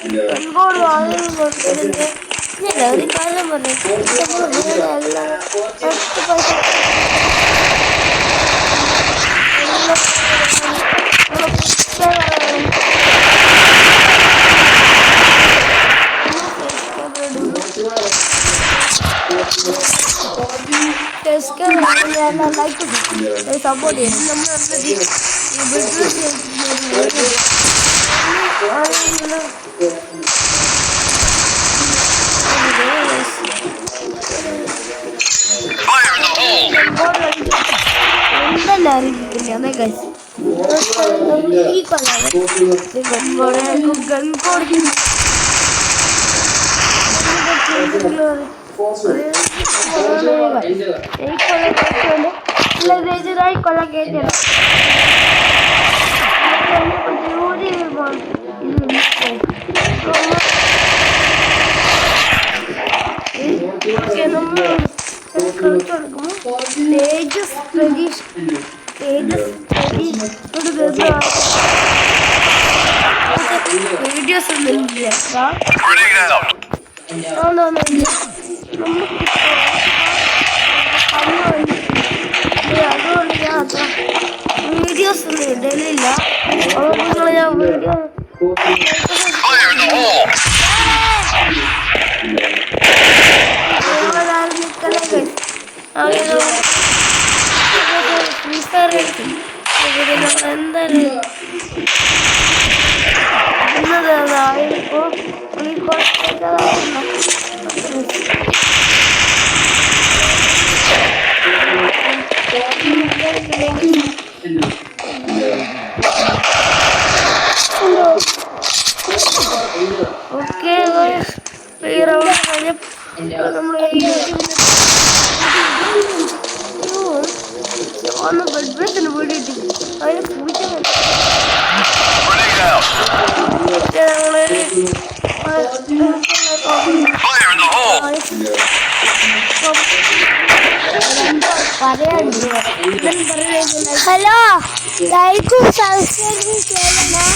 പെൺകോട് വാങ്ങുന്നത് ഒരു കാര്യം പറഞ്ഞു എല്ലാം പൈസ സപ്പോർട്ട് ചെയ്യും എന്തെല്ലാം ഈ കൊല്ലം കേട്ട തേജസ് പ്രതീഷ് വീഡിയോസ് ഒന്നുമില്ല അതുകൊണ്ട് ഞാൻ അത്ര വീഡിയോസ് ഒന്നും ഇടലില്ല. അതുകൊണ്ട് ഞാൻ വീഡിയോ എന്തായാലും ഓക്കെ ഈ റൗണ്ട് കഴിഞ്ഞപ്പോൾ നമ്മൾ ഒന്ന് ബെഡ് ബ്രേക്കിന് വേണ്ടിയിട്ട് അതിനെ പൂച്ച ഹലോ ലൈക്കും സബ്സ്ക്രൈബും ചെയ്യണം.